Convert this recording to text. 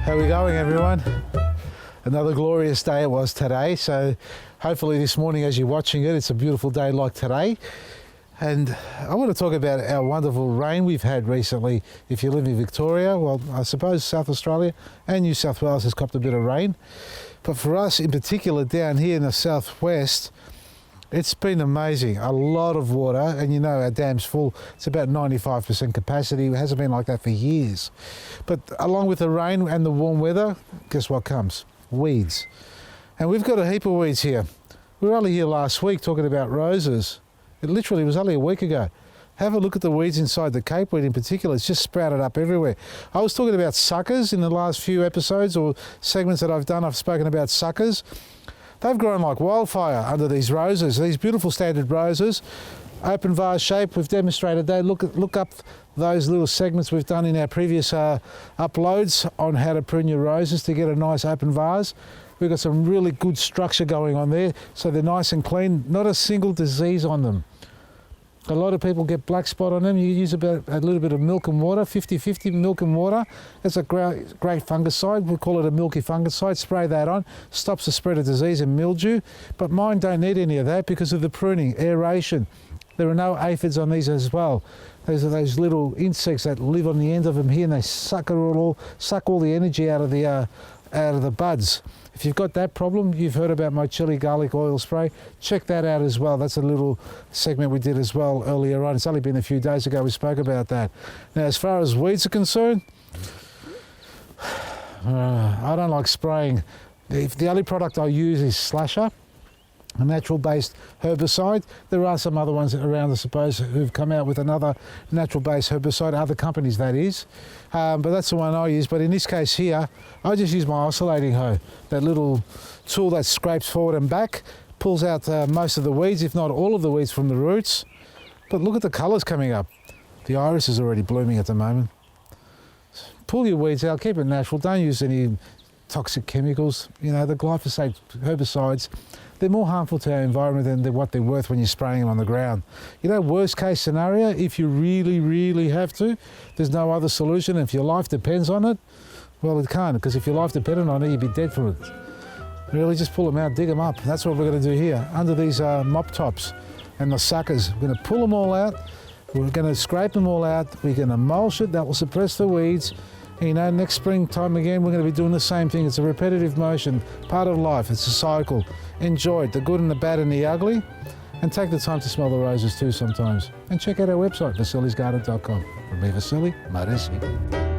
How are we going, everyone? Another glorious day it was today, so hopefully this morning as you're watching it, it's a beautiful day like today. And I want to talk about our wonderful rain we've had recently. If you live in Victoria, well, I suppose South Australia and New South Wales has copped a bit of rain. But for us in particular down here in the southwest, it's been amazing. A lot of water, and you know our dam's full. It's about 95% capacity. It hasn't been like that for years. But along with the rain and the warm weather, guess what comes? Weeds. And we've got a heap of weeds here. We were only here last week talking about roses. It literally was only a week ago. Have a look at the weeds inside the capeweed in particular. It's just sprouted up everywhere. I was talking about suckers in the last few episodes or segments that I've done. I've spoken about suckers. They've grown like wildfire under these roses, these beautiful standard roses. Open vase shape, we've demonstrated that. Look up those little segments we've done in our previous uploads on how to prune your roses to get a nice open vase. We've got some really good structure going on there, so they're nice and clean, not a single disease on them. A lot of people get black spot on them. You use a little bit of milk and water, 50-50 milk and water. That's a great fungicide. We call it a milky fungicide. Spray that on, stops the spread of disease and mildew. But mine don't need any of that because of the pruning, aeration. There are no aphids on these as well. Those are those little insects that live on the end of them here, and they suck all the energy out of the buds. If you've got that problem, you've heard about my chili garlic oil spray, check that out as well. That's a little segment we did as well earlier on. It's only been a few days ago we spoke about that. Now, as far as weeds are concerned, I don't like spraying. The only product I use is Slasher, a natural-based herbicide. There are some other ones around, I suppose, who've come out with another natural-based herbicide, other companies that is. But that's the one I use. But in this case here, I just use my oscillating hoe, that little tool that scrapes forward and back, pulls out most of the weeds, if not all of the weeds from the roots. But look at the colours coming up. The iris is already blooming at the moment. Pull your weeds out, keep it natural, don't use any toxic chemicals. You know, the glyphosate herbicides, they're more harmful to our environment than what they're worth when you're spraying them on the ground. You know, worst case scenario, if you really, really have to, there's no other solution. If your life depends on it, well, it can't, because if your life depended on it, you'd be dead from it. Really, just pull them out, dig them up. That's what we're going to do here, under these mop tops and the suckers. We're going to pull them all out. We're going to scrape them all out. We're going to mulch it. That will suppress the weeds. You know, next springtime again, we're going to be doing the same thing. It's a repetitive motion, part of life. It's a cycle. Enjoy it, the good and the bad and the ugly. And take the time to smell the roses too sometimes. And check out our website, Vasili'sGarden.com. From me, Vasili, Maresi.